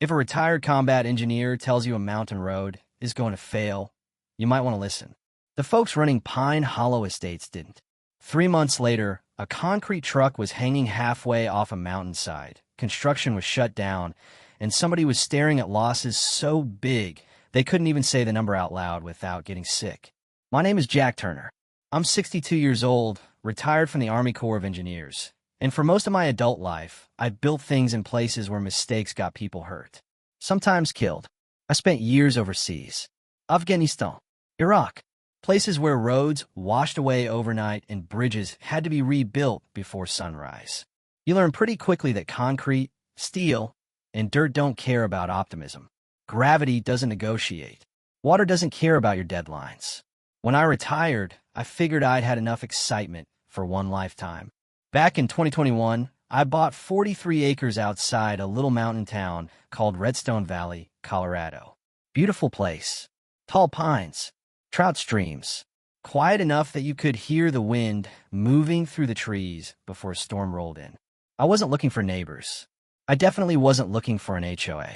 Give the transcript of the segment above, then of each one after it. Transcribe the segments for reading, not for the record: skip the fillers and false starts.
If a retired combat engineer tells you a mountain road is going to fail, you might want to listen. The folks running Pine Hollow Estates didn't. 3 months later, a concrete truck was hanging halfway off a mountainside. Construction was shut down, and somebody was staring at losses so big they couldn't even say the number out loud without getting sick. My name is Jack Turner. I'm 62 years old, retired from the Army Corps of Engineers. And for most of my adult life, I built things in places where mistakes got people hurt, sometimes killed. I spent years overseas. Afghanistan, Iraq, places where roads washed away overnight and bridges had to be rebuilt before sunrise. You learn pretty quickly that concrete, steel, and dirt don't care about optimism. Gravity doesn't negotiate. Water doesn't care about your deadlines. When I retired, I figured I'd had enough excitement for one lifetime. Back in 2021, I bought 43 acres outside a little mountain town called Redstone Valley, Colorado. Beautiful place. Tall pines, trout streams, quiet enough that you could hear the wind moving through the trees before a storm rolled in. I wasn't looking for neighbors. I definitely wasn't looking for an HOA.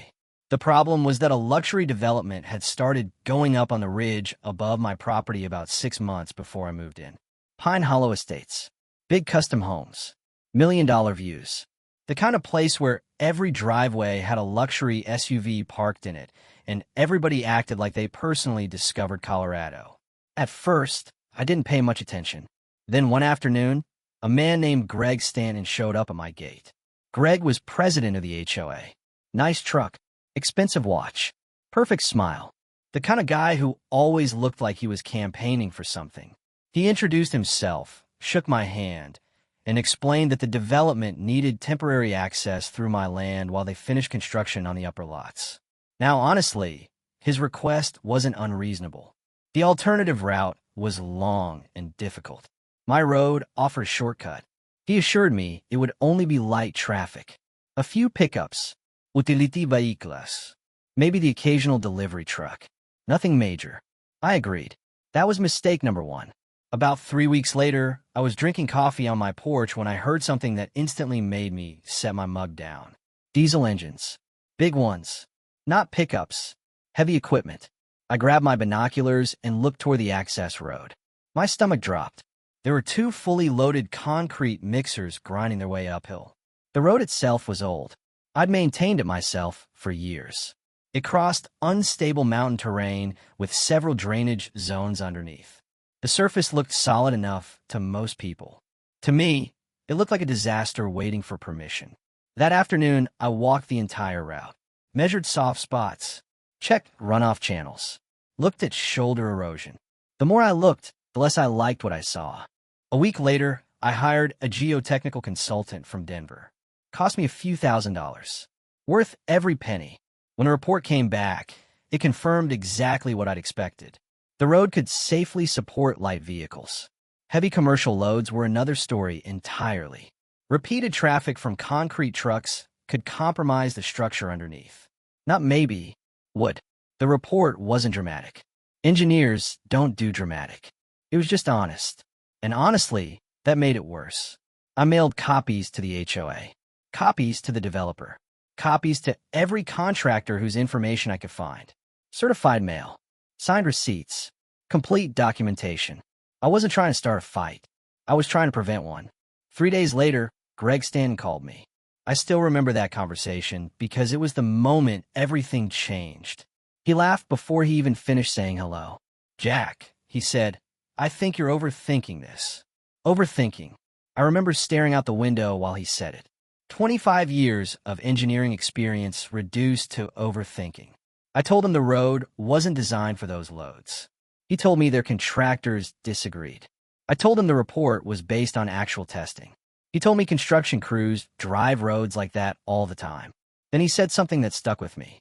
The problem was that a luxury development had started going up on the ridge above my property about 6 months before I moved in. Pine Hollow Estates. Big custom homes, million-dollar views, the kind of place where every driveway had a luxury SUV parked in it, and everybody acted like they personally discovered Colorado. At first, I didn't pay much attention. Then one afternoon, a man named Greg Stanton showed up at my gate. Greg was president of the HOA. Nice truck, expensive watch, perfect smile, the kind of guy who always looked like he was campaigning for something. He introduced himself, shook my hand, and explained that the development needed temporary access through my land while they finished construction on the upper lots. Now, honestly, his request wasn't unreasonable. The alternative route was long and difficult. My road offered a shortcut. He assured me it would only be light traffic. A few pickups, utility vehicles, maybe the occasional delivery truck. Nothing major. I agreed. That was mistake number one. About 3 weeks later, I was drinking coffee on my porch when I heard something that instantly made me set my mug down. Diesel engines. Big ones. Not pickups. Heavy equipment. I grabbed my binoculars and looked toward the access road. My stomach dropped. There were 2 fully loaded concrete mixers grinding their way uphill. The road itself was old. I'd maintained it myself for years. It crossed unstable mountain terrain with several drainage zones underneath. The surface looked solid enough to most people. To me, it looked like a disaster waiting for permission. That afternoon, I walked the entire route, measured soft spots, checked runoff channels, looked at shoulder erosion. The more I looked, the less I liked what I saw. A week later, I hired a geotechnical consultant from Denver. Cost me a few $1,000s. Worth every penny. When a report came back, it confirmed exactly what I'd expected. The road could safely support light vehicles. Heavy commercial loads were another story entirely. Repeated traffic from concrete trucks could compromise the structure underneath. Not maybe, would. The report wasn't dramatic. Engineers don't do dramatic. It was just honest. And honestly, that made it worse. I mailed copies to the HOA, copies to the developer, copies to every contractor whose information I could find. Certified mail. Signed receipts, complete documentation. I wasn't trying to start a fight. I was trying to prevent one. 3 days later, Greg Stanton called me. I still remember that conversation because it was the moment everything changed. He laughed before he even finished saying hello. Jack, he said, I think you're overthinking this. Overthinking. I remember staring out the window while he said it. 25 years of engineering experience reduced to overthinking. I told him the road wasn't designed for those loads. He told me their contractors disagreed. I told him the report was based on actual testing. He told me construction crews drive roads like that all the time. Then he said something that stuck with me.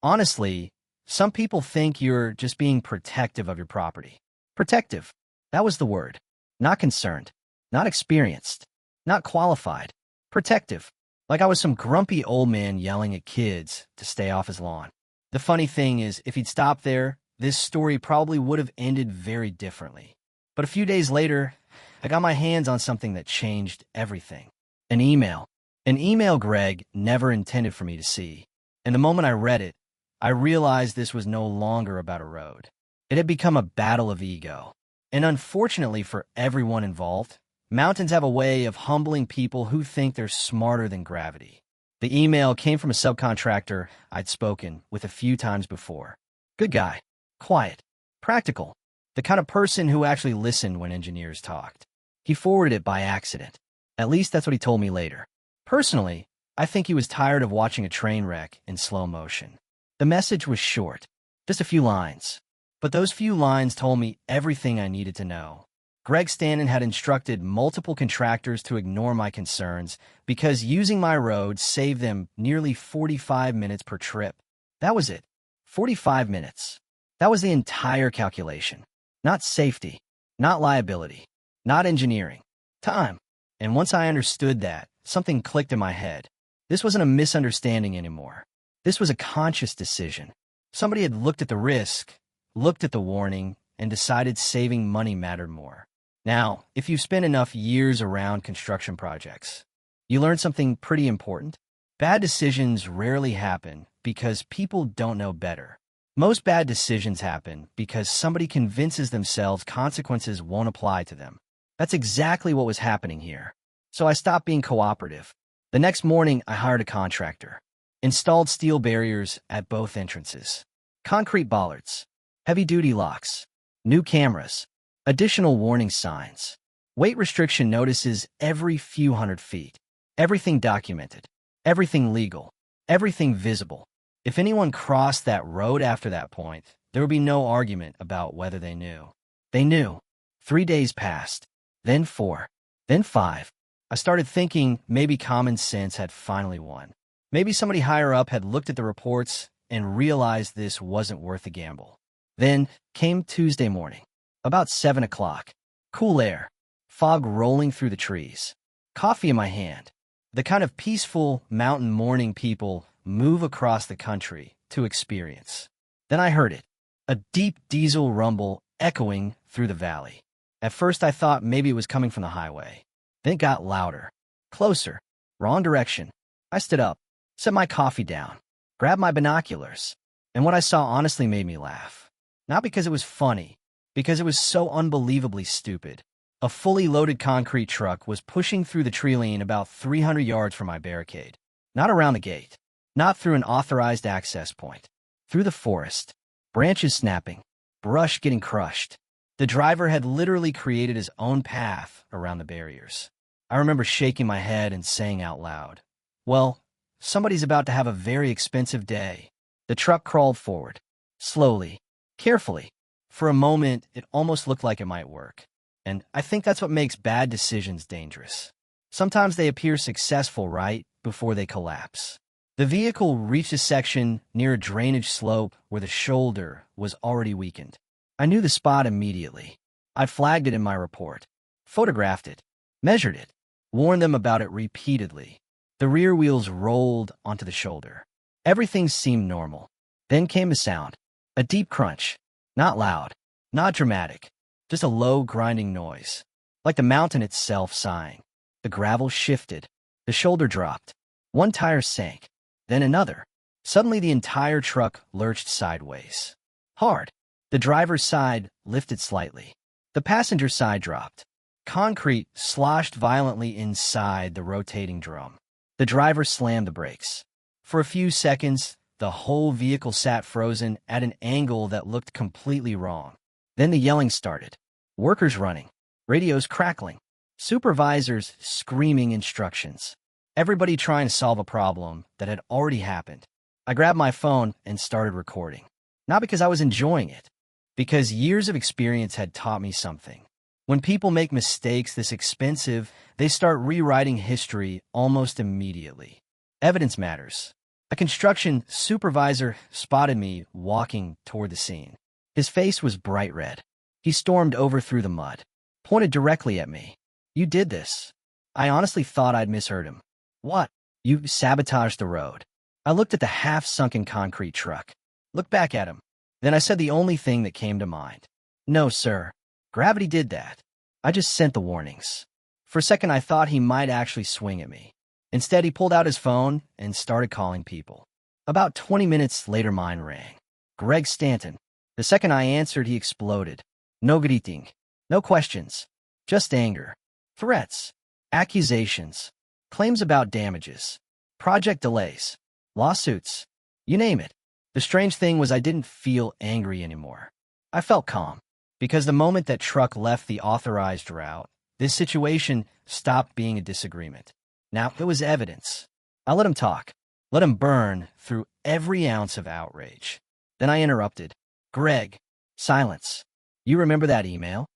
Honestly, some people think you're just being protective of your property. Protective. That was the word. Not concerned. Not experienced. Not qualified. Protective. Like I was some grumpy old man yelling at kids to stay off his lawn. The funny thing is, if he'd stopped there, this story probably would have ended very differently. But a few days later, I got my hands on something that changed everything. An email. An email Greg never intended for me to see. And the moment I read it, I realized this was no longer about a road. It had become a battle of ego. And unfortunately for everyone involved, mountains have a way of humbling people who think they're smarter than gravity. The email came from a subcontractor I'd spoken with a few times before. Good guy, quiet, practical, the kind of person who actually listened when engineers talked. He forwarded it by accident. At least that's what he told me later. Personally, I think he was tired of watching a train wreck in slow motion. The message was short, just a few lines. But those few lines told me everything I needed to know. Greg Stanton had instructed multiple contractors to ignore my concerns because using my road saved them nearly 45 minutes per trip. That was it. 45 minutes. That was the entire calculation. Not safety, not liability, not engineering. Time. And once I understood that, something clicked in my head. This wasn't a misunderstanding anymore. This was a conscious decision. Somebody had looked at the risk, looked at the warning, and decided saving money mattered more. Now, if you've spent enough years around construction projects, you learn something pretty important. Bad decisions rarely happen because people don't know better. Most bad decisions happen because somebody convinces themselves consequences won't apply to them. That's exactly what was happening here. So I stopped being cooperative. The next morning, I hired a contractor, installed steel barriers at both entrances, concrete bollards, heavy-duty locks, new cameras, additional warning signs, weight restriction notices every few hundred feet, everything documented, everything legal, everything visible. If anyone crossed that road after that point, there would be no argument about whether they knew. They knew. 3 days passed, then 4, then 5. I started thinking maybe common sense had finally won. Maybe somebody higher up had looked at the reports and realized this wasn't worth the gamble. Then came Tuesday morning, about 7 o'clock. Cool air, fog rolling through the trees, coffee in my hand. The kind of peaceful mountain morning people move across the country to experience. Then I heard it, a deep diesel rumble echoing through the valley. At first I thought maybe it was coming from the highway. Then it got louder, closer, wrong direction. I stood up, set my coffee down, grabbed my binoculars, and what I saw honestly made me laugh. Not because it was funny, because it was so unbelievably stupid. A fully loaded concrete truck was pushing through the tree lane about 300 yards from my barricade. Not around the gate, not through an authorized access point. Through the forest, branches snapping, brush getting crushed. The driver had literally created his own path around the barriers. I remember shaking my head and saying out loud, well, somebody's about to have a very expensive day. The truck crawled forward, slowly, carefully. For a moment, it almost looked like it might work. And I think that's what makes bad decisions dangerous. Sometimes they appear successful right before they collapse. The vehicle reached a section near a drainage slope where the shoulder was already weakened. I knew the spot immediately. I flagged it in my report, photographed it, measured it, warned them about it repeatedly. The rear wheels rolled onto the shoulder. Everything seemed normal. Then came a sound, a deep crunch. Not loud, not dramatic, just a low grinding noise, like the mountain itself sighing. The gravel shifted. The shoulder dropped. One tire sank, then another. Suddenly the entire truck lurched sideways. Hard. The driver's side lifted slightly. The passenger side dropped. Concrete sloshed violently inside the rotating drum. The driver slammed the brakes. For a few seconds, the whole vehicle sat frozen at an angle that looked completely wrong. Then the yelling started. Workers running, radios crackling, supervisors screaming instructions. Everybody trying to solve a problem that had already happened. I grabbed my phone and started recording. Not because I was enjoying it, because years of experience had taught me something. When people make mistakes this expensive, they start rewriting history almost immediately. Evidence matters. A construction supervisor spotted me walking toward the scene. His face was bright red. He stormed over through the mud, pointed directly at me. You did this. I honestly thought I'd misheard him. What? You sabotaged the road. I looked at the half-sunken concrete truck, looked back at him. Then I said the only thing that came to mind. No, sir. Gravity did that. I just sent the warnings. For a second, I thought he might actually swing at me. Instead, he pulled out his phone and started calling people. About 20 minutes later, mine rang. Greg Stanton. The second I answered, he exploded. No greeting. No questions. Just anger. Threats. Accusations. Claims about damages. Project delays. Lawsuits. You name it. The strange thing was I didn't feel angry anymore. I felt calm. Because the moment that truck left the authorized route, this situation stopped being a disagreement. Now, it was evidence. I let him talk. Let him burn through every ounce of outrage. Then I interrupted. Greg. Silence. You remember that email?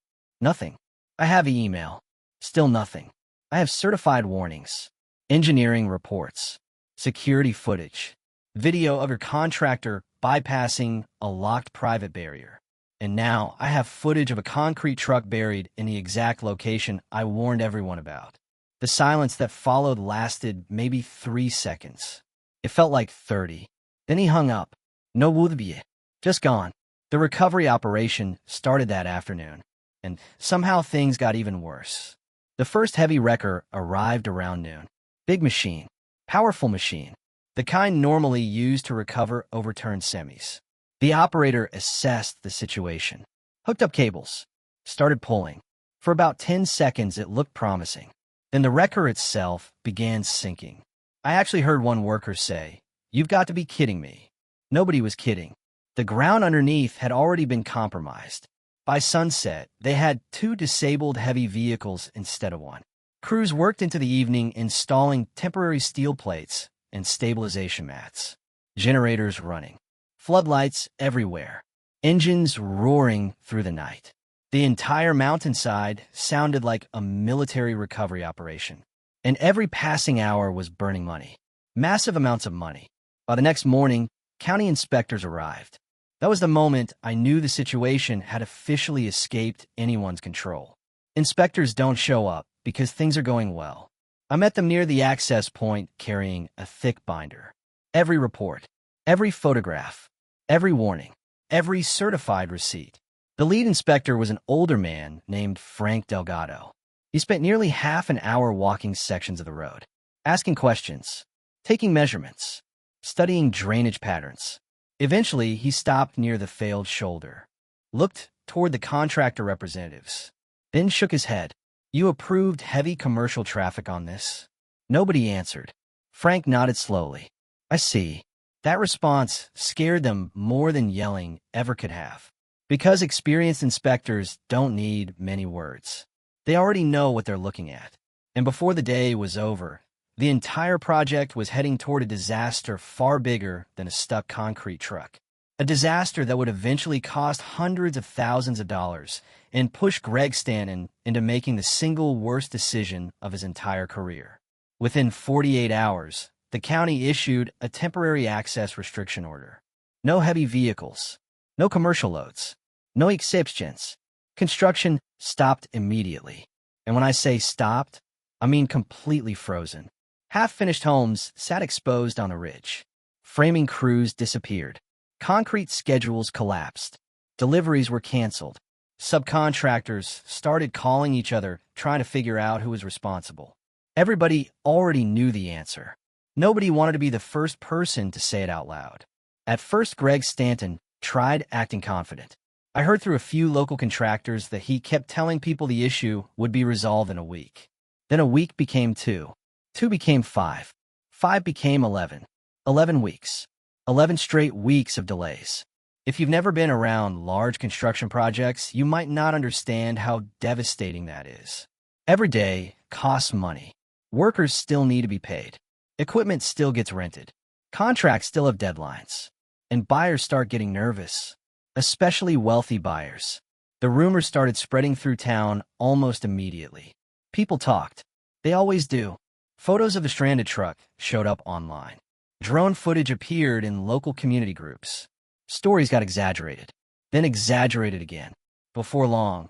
Nothing. I have the email. Still nothing. I have certified warnings. Engineering reports. Security footage. Video of your contractor bypassing a locked private barrier. And now I have footage of a concrete truck buried in the exact location I warned everyone about. The silence that followed lasted maybe 3 seconds. It felt like 30. Then he hung up. No would-be. Just gone. The recovery operation started that afternoon, and somehow things got even worse. The first heavy wrecker arrived around noon. Big machine. Powerful machine. The kind normally used to recover overturned semis. The operator assessed the situation. Hooked up cables. Started pulling. For about 10 seconds, it looked promising. Then the wrecker itself began sinking. I actually heard one worker say, "You've got to be kidding me." Nobody was kidding. The ground underneath had already been compromised. By sunset, they had 2 disabled heavy vehicles instead of 1. Crews worked into the evening installing temporary steel plates and stabilization mats. Generators running. Floodlights everywhere. Engines roaring through the night. The entire mountainside sounded like a military recovery operation. And every passing hour was burning money. Massive amounts of money. By the next morning, county inspectors arrived. That was the moment I knew the situation had officially escaped anyone's control. Inspectors don't show up because things are going well. I met them near the access point carrying a thick binder. Every report, every photograph, every warning, every certified receipt. The lead inspector was an older man named Frank Delgado. He spent nearly half an hour walking sections of the road, asking questions, taking measurements, studying drainage patterns. Eventually, he stopped near the failed shoulder, looked toward the contractor representatives, then shook his head. "You approved heavy commercial traffic on this?" Nobody answered. Frank nodded slowly. "I see." That response scared them more than yelling ever could have. Because experienced inspectors don't need many words. They already know what they're looking at. And before the day was over, the entire project was heading toward a disaster far bigger than a stuck concrete truck. A disaster that would eventually cost hundreds of thousands of dollars and push Greg Stanton into making the single worst decision of his entire career. Within 48 hours, the county issued a temporary access restriction order. No heavy vehicles, no commercial loads, no exceptions. Construction stopped immediately. And when I say stopped, I mean completely frozen. Half-finished homes sat exposed on a ridge. Framing crews disappeared. Concrete schedules collapsed. Deliveries were canceled. Subcontractors started calling each other, trying to figure out who was responsible. Everybody already knew the answer. Nobody wanted to be the first person to say it out loud. At first, Greg Stanton tried acting confident. I heard through a few local contractors that he kept telling people the issue would be resolved in a week. Then a week became 2. 2 became 5. 5 became 11. 11 weeks. 11 straight weeks of delays. If you've never been around large construction projects, you might not understand how devastating that is. Every day costs money. Workers still need to be paid. Equipment still gets rented. Contracts still have deadlines. And buyers start getting nervous. Especially wealthy buyers. The rumors started spreading through town almost immediately. People talked. They always do. Photos of the stranded truck showed up online. Drone footage appeared in local community groups. Stories got exaggerated, then exaggerated again. Before long,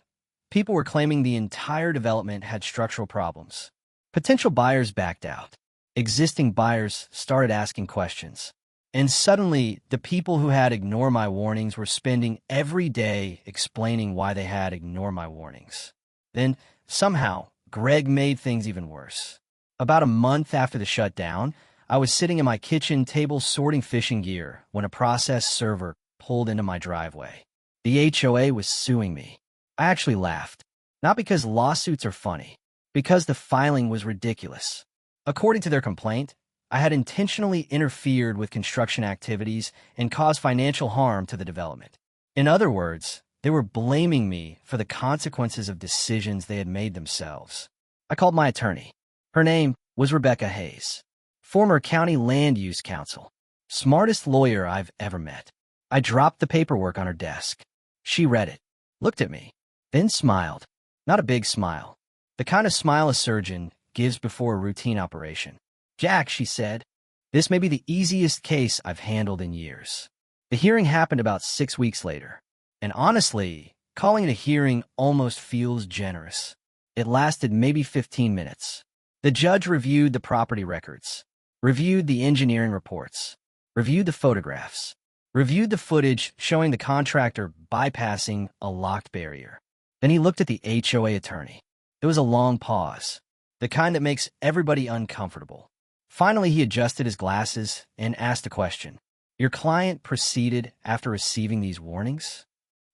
people were claiming the entire development had structural problems. Potential buyers backed out. Existing buyers started asking questions. And suddenly, the people who had ignored my warnings were spending every day explaining why they had ignored my warnings. Then, somehow, Greg made things even worse. About a month after the shutdown, I was sitting in my kitchen table sorting fishing gear when a process server pulled into my driveway. The HOA was suing me. I actually laughed. Not because lawsuits are funny, because the filing was ridiculous. According to their complaint, I had intentionally interfered with construction activities and caused financial harm to the development. In other words, they were blaming me for the consequences of decisions they had made themselves. I called my attorney. Her name was Rebecca Hayes, former county land use counsel. Smartest lawyer I've ever met. I dropped the paperwork on her desk. She read it, looked at me, then smiled. Not a big smile. The kind of smile a surgeon gives before a routine operation. "Jack," she said, "this may be the easiest case I've handled in years." The hearing happened about 6 weeks later. And honestly, calling it a hearing almost feels generous. It lasted maybe 15 minutes. The judge reviewed the property records, reviewed the engineering reports, reviewed the photographs, reviewed the footage showing the contractor bypassing a locked barrier. Then he looked at the HOA attorney. There was a long pause, the kind that makes everybody uncomfortable. Finally, he adjusted his glasses and asked a question. "Your client proceeded after receiving these warnings?"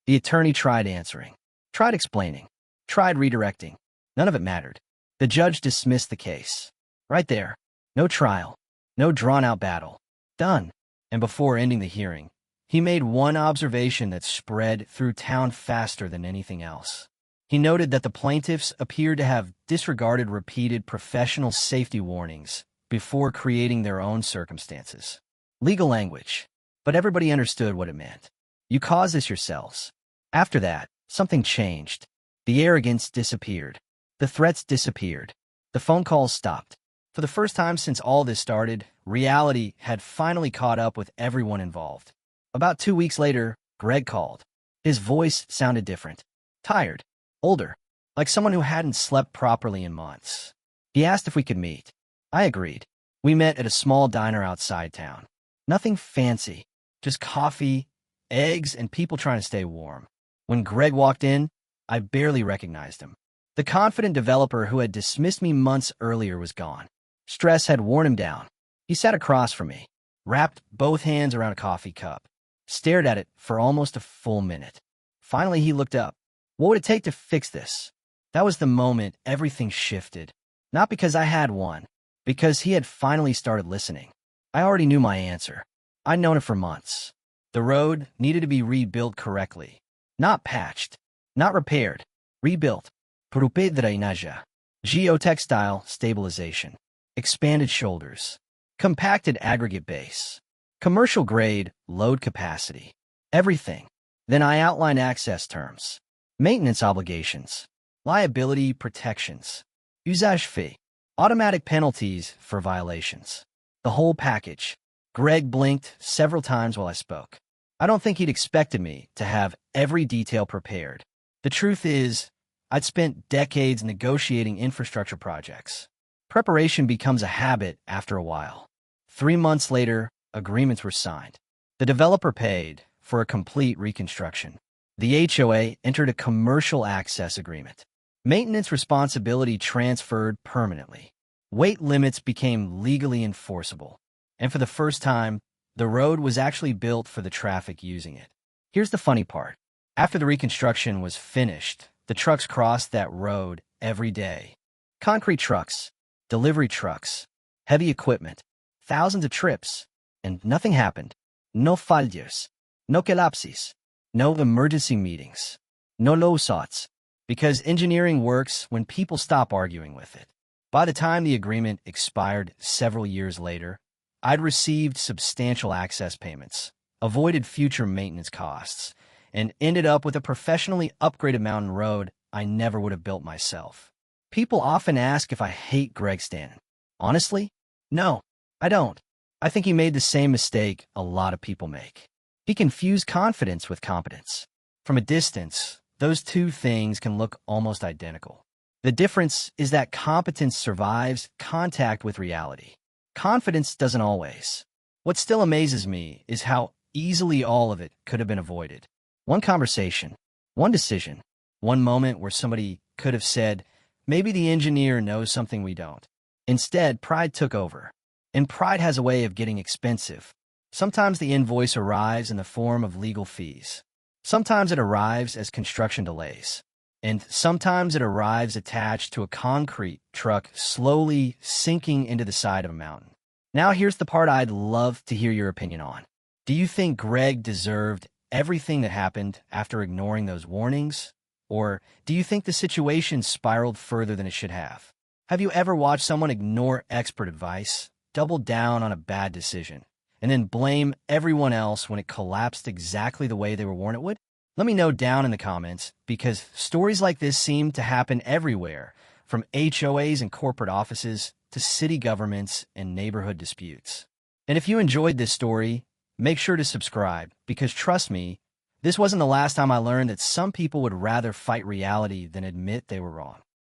The attorney tried answering, tried explaining, tried redirecting. None of it mattered. The judge dismissed the case. Right there. No trial. No drawn-out battle. Done. And before ending the hearing, he made one observation that spread through town faster than anything else. He noted that the plaintiffs appeared to have disregarded repeated professional safety warnings before creating their own circumstances. Legal language, but everybody understood what it meant. You caused this yourselves. After that, something changed. The arrogance disappeared. The threats disappeared. The phone calls stopped. For the first time since all this started, reality had finally caught up with everyone involved. About 2 weeks later, Greg called. His voice sounded different. Tired. Older. Like someone who hadn't slept properly in months. He asked if we could meet. I agreed. We met at a small diner outside town. Nothing fancy. Just coffee, eggs, and people trying to stay warm. When Greg walked in, I barely recognized him. The confident developer who had dismissed me months earlier was gone. Stress had worn him down. He sat across from me, wrapped both hands around a coffee cup, stared at it for almost a full minute. Finally, he looked up. "What would it take to fix this?" That was the moment everything shifted. Not because I had one, because he had finally started listening. I already knew my answer. I'd known it for months. The road needed to be rebuilt correctly. Not patched, not repaired, rebuilt. Grupo drenaje, geotextile stabilization, expanded shoulders, compacted aggregate base, commercial grade load capacity, everything. Then I outlined access terms, maintenance obligations, liability protections, usage fee, automatic penalties for violations. The whole package. Greg blinked several times while I spoke. I don't think he'd expected me to have every detail prepared. The truth is, I'd spent decades negotiating infrastructure projects. Preparation becomes a habit after a while. 3 months later, agreements were signed. The developer paid for a complete reconstruction. The HOA entered a commercial access agreement. Maintenance responsibility transferred permanently. Weight limits became legally enforceable. And for the first time, the road was actually built for the traffic using it. Here's the funny part. After the reconstruction was finished, the trucks crossed that road every day. Concrete trucks, delivery trucks, heavy equipment, thousands of trips, and nothing happened. No fallos, no collapses, no emergency meetings, no lawsuits, because engineering works when people stop arguing with it. By the time the agreement expired several years later, I'd received substantial access payments, avoided future maintenance costs, and ended up with a professionally upgraded mountain road I never would have built myself. People often ask if I hate Greg Stanton. Honestly, no, I don't. I think he made the same mistake a lot of people make. He confused confidence with competence. From a distance, those two things can look almost identical. The difference is that competence survives contact with reality. Confidence doesn't always. What still amazes me is how easily all of it could have been avoided. One conversation, one decision, one moment where somebody could have said, maybe the engineer knows something we don't. Instead, pride took over. And pride has a way of getting expensive. Sometimes the invoice arrives in the form of legal fees. Sometimes it arrives as construction delays. And sometimes it arrives attached to a concrete truck slowly sinking into the side of a mountain. Now here's the part I'd love to hear your opinion on. Do you think Greg deserved everything that happened after ignoring those warnings? Or do you think the situation spiraled further than it should have? Have you ever watched someone ignore expert advice, double down on a bad decision, and then blame everyone else when it collapsed exactly the way they were warned it would? Let me know down in the comments, because stories like this seem to happen everywhere, from HOAs and corporate offices to city governments and neighborhood disputes. And if you enjoyed this story, make sure to subscribe, because trust me, this wasn't the last time I learned that some people would rather fight reality than admit they were wrong.